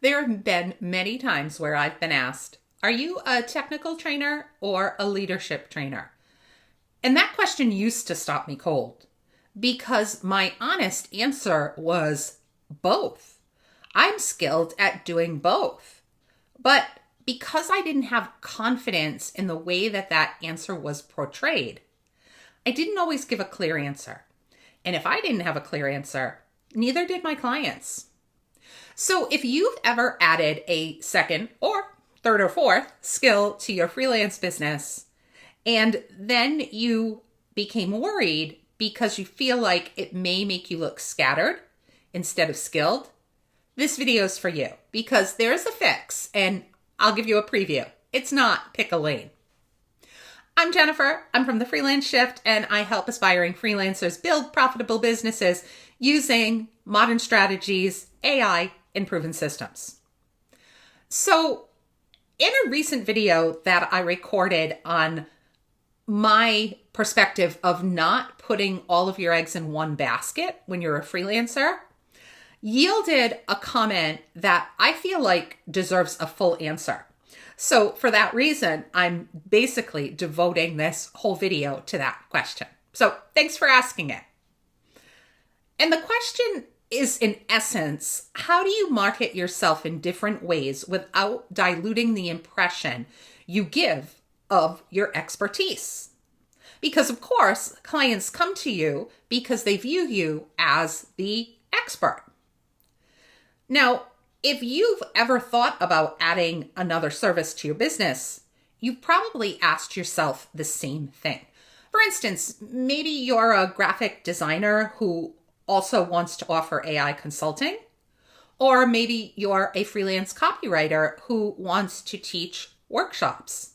There have been many times where I've been asked, are you a technical trainer or a leadership trainer? And that question used to stop me cold because my honest answer was both. I'm skilled at doing both. But because I didn't have confidence in the way that that answer was portrayed, I didn't always give a clear answer. And if I didn't have a clear answer, neither did my clients. So if you've ever added a second or third or fourth skill to your freelance business, and then you became worried because you feel like it may make you look scattered instead of skilled, this video is for you because there's a fix, and I'll give you a preview. It's not pick a lane. I'm Jennifer. I'm from the Freelance Shift, and I help aspiring freelancers build profitable businesses using modern strategies, AI, and proven systems. So in a recent video that I recorded on my perspective of not putting all of your eggs in one basket when you're a freelancer, yielded a comment that I feel like deserves a full answer. So for that reason, I'm basically devoting this whole video to that question. So thanks for asking it. And the question is, in essence, how do you market yourself in different ways without diluting the impression you give of your expertise? Because of course, clients come to you because they view you as the expert. Now, if you've ever thought about adding another service to your business, you've probably asked yourself the same thing. For instance, maybe you're a graphic designer who also wants to offer AI consulting, or maybe you're a freelance copywriter who wants to teach workshops.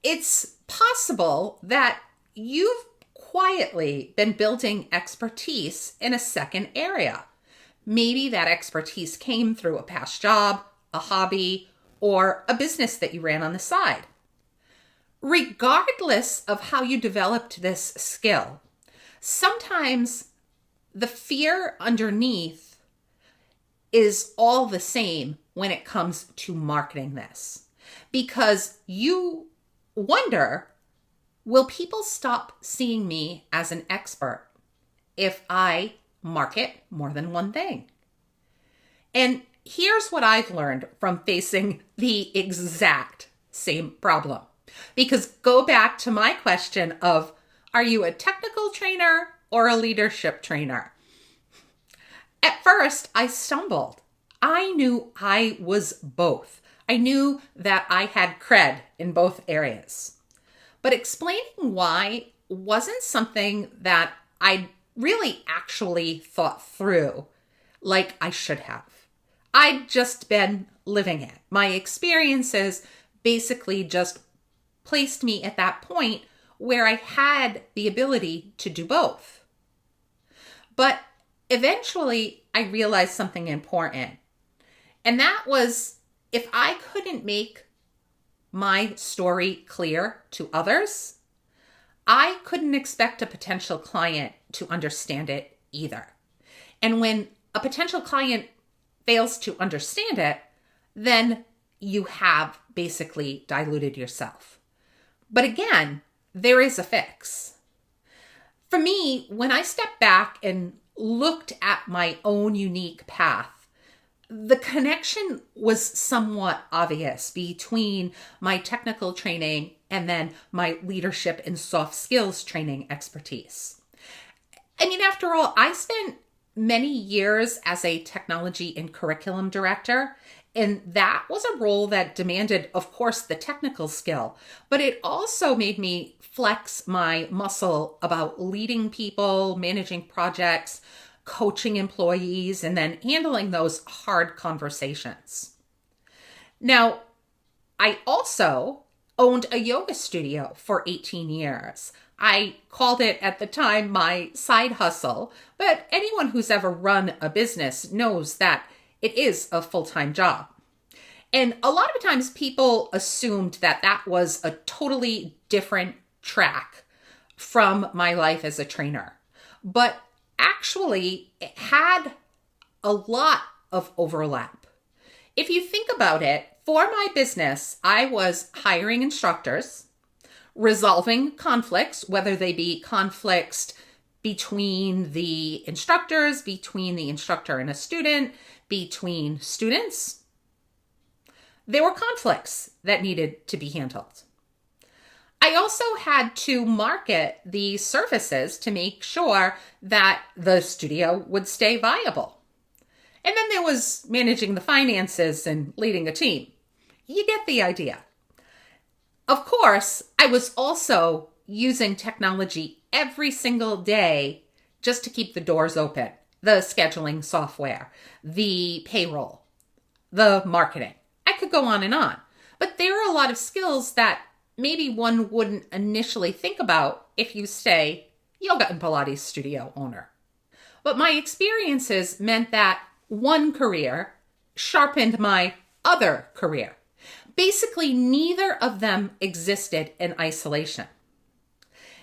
It's possible that you've quietly been building expertise in a second area. Maybe that expertise came through a past job, a hobby, or a business that you ran on the side. Regardless of how you developed this skill, sometimes the fear underneath is all the same when it comes to marketing this. Because you wonder, will people stop seeing me as an expert if I market more than one thing? And here's what I've learned from facing the exact same problem. Because go back to my question of, are you a technical trainer or a leadership trainer? At first, I stumbled. I knew I was both. I knew that I had cred in both areas. But explaining why wasn't something that I really actually thought through like I should have. I'd just been living it. My experiences basically just placed me at that point where I had the ability to do both. But eventually I realized something important. And that was, if I couldn't make my story clear to others, I couldn't expect a potential client to understand it either. And when a potential client fails to understand it, then you have basically diluted yourself. But again, there is a fix. For me, when I stepped back and looked at my own unique path, the connection was somewhat obvious between my technical training and then my leadership and soft skills training expertise. I mean, after all, I spent many years as a technology and curriculum director, and that was a role that demanded, of course, the technical skill, but it also made me flex my muscle about leading people, managing projects, coaching employees, and then handling those hard conversations. Now, I also owned a yoga studio for 18 years. I called it at the time my side hustle, but anyone who's ever run a business knows that it is a full-time job. And a lot of times people assumed that that was a totally different track from my life as a trainer. But actually, it had a lot of overlap. If you think about it, for my business, I was hiring instructors, resolving conflicts, whether they be conflicts between the instructors, between the instructor and a student, between students. There were conflicts that needed to be handled. I also had to market the services to make sure that the studio would stay viable. And then there was managing the finances and leading a team. You get the idea. Of course, I was also using technology every single day just to keep the doors open. The scheduling software, the payroll, the marketing. I could go on and on. But there are a lot of skills that maybe one wouldn't initially think about if you say yoga and Pilates studio owner. But my experiences meant that one career sharpened my other career. Basically, neither of them existed in isolation.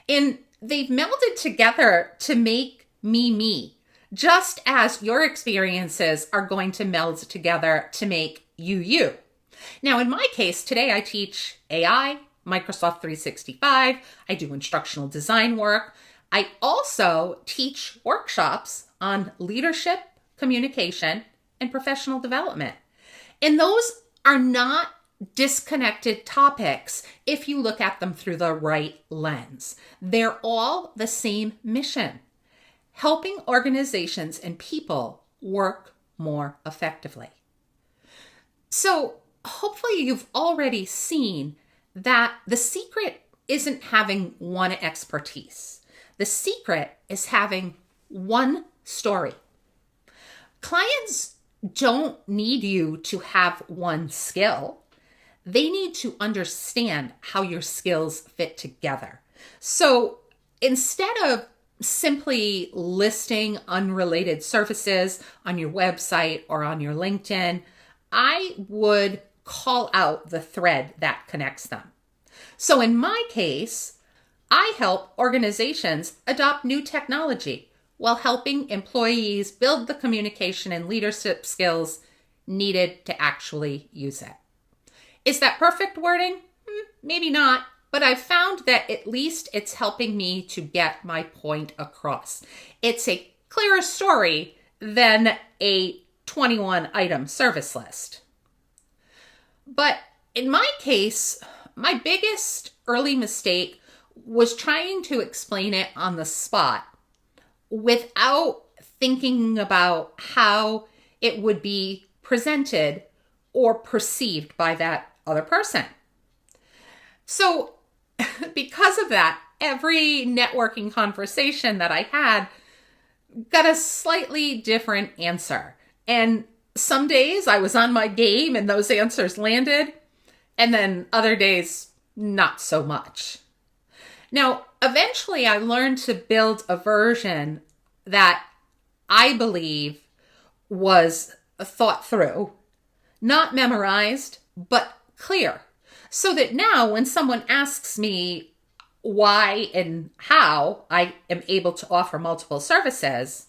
And they've melded together to make me, just as your experiences are going to meld together to make you. Now, in my case, today I teach AI, Microsoft 365. I do instructional design work. I also teach workshops on leadership, communication, and professional development. And those are not disconnected topics if you look at them through the right lens. They're all the same mission: helping organizations and people work more effectively. So hopefully you've already seen that the secret isn't having one expertise. The secret is having one story. Clients don't need you to have one skill. They need to understand how your skills fit together. So instead of simply listing unrelated services on your website or on your LinkedIn, I would call out the thread that connects them. So in my case, I help organizations adopt new technology while helping employees build the communication and leadership skills needed to actually use it. Is that perfect wording? Maybe not, but I've found that at least it's helping me to get my point across. It's a clearer story than a 21-item service list. But in my case, my biggest early mistake was trying to explain it on the spot without thinking about how it would be presented or perceived by that other person. So because of that, every networking conversation that I had got a slightly different answer. And some days I was on my game and those answers landed, and then other days, not so much. Now, eventually I learned to build a version that I believe was thought through, not memorized, but clear. So that now when someone asks me why and how I am able to offer multiple services,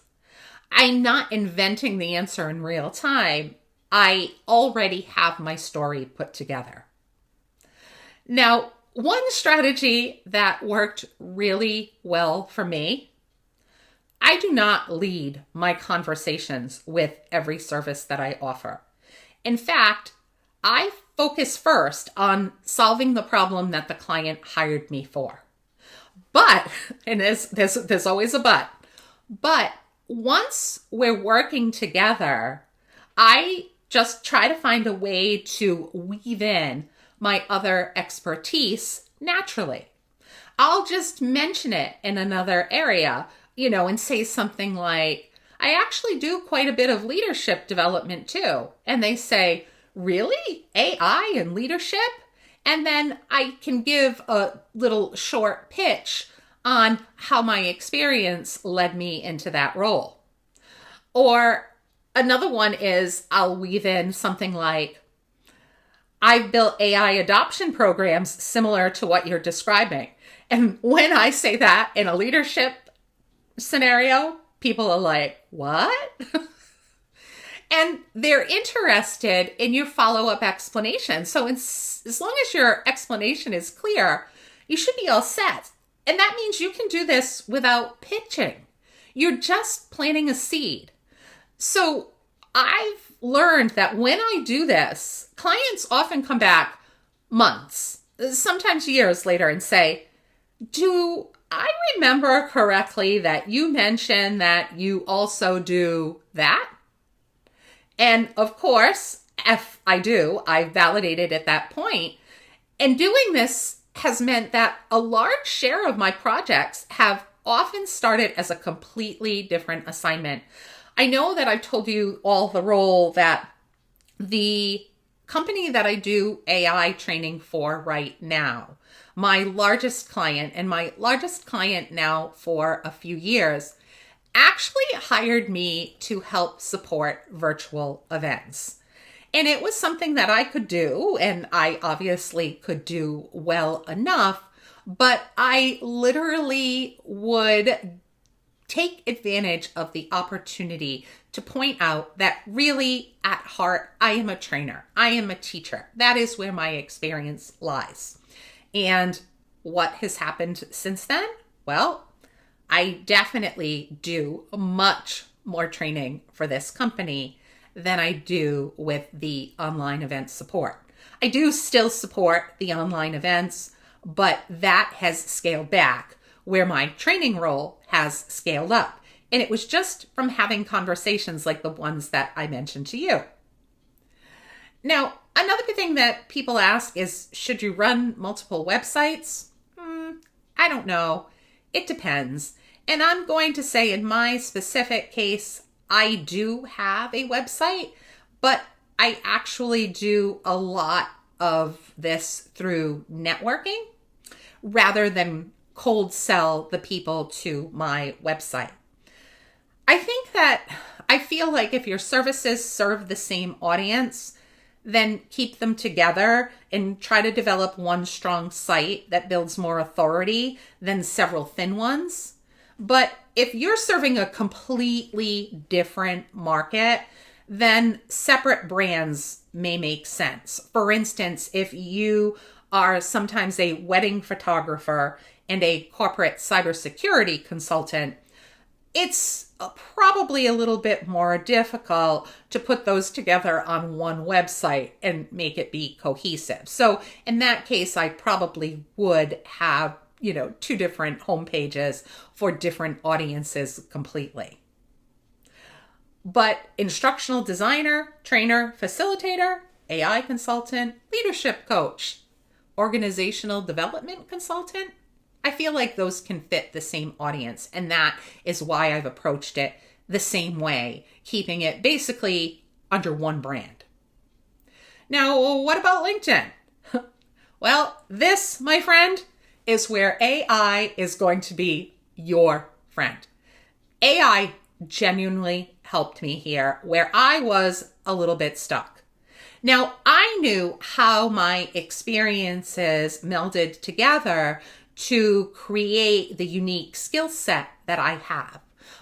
I'm not inventing the answer in real time. I already have my story put together. Now, one strategy that worked really well for me, I do not lead my conversations with every service that I offer. In fact, I focus first on solving the problem that the client hired me for. But, and there's always a but once we're working together, I just try to find a way to weave in my other expertise naturally. I'll just mention it in another area, and say something like, I actually do quite a bit of leadership development too. And they say, really? AI and leadership? And then I can give a little short pitch on how my experience led me into that role. Or another one is I'll weave in something like, I've built AI adoption programs similar to what you're describing. And when I say that in a leadership scenario, people are like, what? And they're interested in your follow-up explanation. So as long as your explanation is clear, you should be all set. And that means you can do this without pitching. You're just planting a seed. So I've learned that when I do this, clients often come back months, sometimes years later and say, do I remember correctly that you mentioned that you also do that? And of course, if I do, I validated at that point. And doing this has meant that a large share of my projects have often started as a completely different assignment. I know that I've told you all the role that the company that I do AI training for right now, my largest client now for a few years, actually hired me to help support virtual events. And it was something that I could do, and I obviously could do well enough, but I literally would take advantage of the opportunity to point out that really at heart, I am a trainer. I am a teacher. That is where my experience lies. And what has happened since then? Well, I definitely do much more training for this company than I do with the online event support. I do still support the online events, but that has scaled back where my training role has scaled up. And it was just from having conversations like the ones that I mentioned to you. Now, another thing that people ask is, should you run multiple websites? I don't know. It depends. And I'm going to say in my specific case, I do have a website, but I actually do a lot of this through networking rather than cold sell the people to my website. I feel like if your services serve the same audience, then keep them together and try to develop one strong site that builds more authority than several thin ones. But if you're serving a completely different market, then separate brands may make sense. For instance, if you are sometimes a wedding photographer and a corporate cybersecurity consultant, it's probably a little bit more difficult to put those together on one website and make it be cohesive. So in that case, I probably would have, two different homepages for different audiences completely. But instructional designer, trainer, facilitator, AI consultant, leadership coach, organizational development consultant, I feel like those can fit the same audience. And that is why I've approached it the same way, keeping it basically under one brand. Now, what about LinkedIn? Well, this, my friend, is where AI is going to be your friend. AI genuinely helped me here where I was a little bit stuck. Now, I knew how my experiences melded together to create the unique skill set that I have,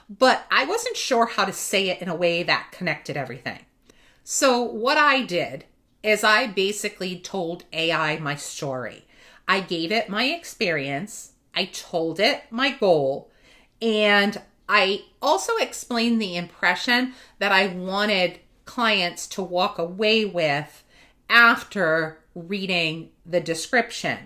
but I wasn't sure how to say it in a way that connected everything. So what I did is I basically told AI my story. I gave it my experience, I told it my goal, and I also explained the impression that I wanted clients to walk away with after reading the description.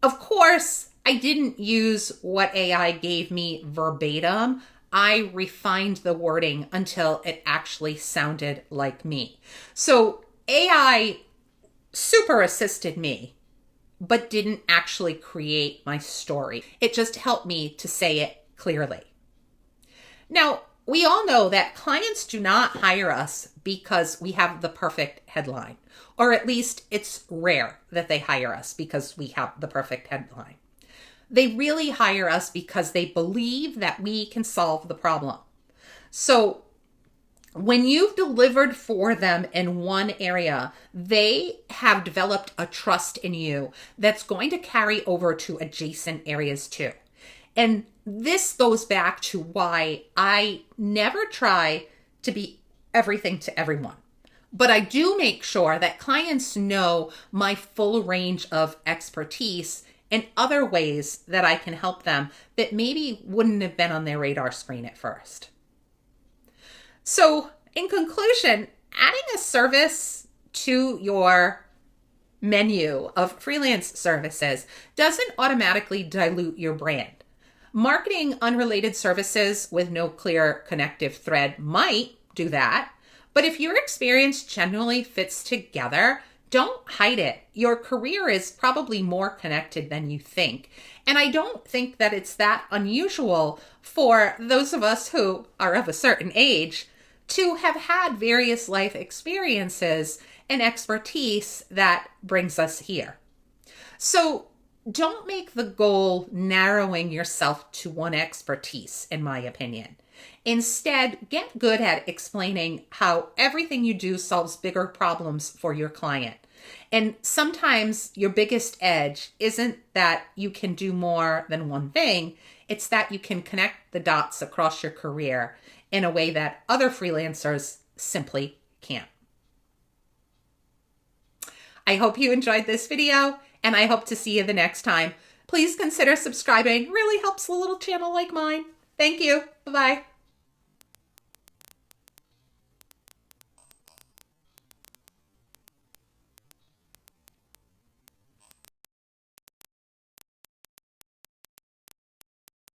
Of course, I didn't use what AI gave me verbatim. I refined the wording until it actually sounded like me. So AI super assisted me, but didn't actually create my story. It just helped me to say it clearly. Now, we all know that clients do not hire us because we have the perfect headline, or at least it's rare that they hire us because we have the perfect headline. They really hire us because they believe that we can solve the problem. So when you've delivered for them in one area, they have developed a trust in you that's going to carry over to adjacent areas too. And this goes back to why I never try to be everything to everyone. But I do make sure that clients know my full range of expertise and other ways that I can help them that maybe wouldn't have been on their radar screen at first. So, in conclusion, adding a service to your menu of freelance services doesn't automatically dilute your brand. Marketing unrelated services with no clear connective thread might do that, but if your experience generally fits together, don't hide it. Your career is probably more connected than you think. And I don't think that it's that unusual for those of us who are of a certain age to have had various life experiences and expertise that brings us here. So don't make the goal narrowing yourself to one expertise, in my opinion. Instead, get good at explaining how everything you do solves bigger problems for your client. And sometimes your biggest edge isn't that you can do more than one thing, it's that you can connect the dots across your career in a way that other freelancers simply can't. I hope you enjoyed this video, and I hope to see you the next time. Please consider subscribing. It really helps a little channel like mine. Thank you. Bye-bye.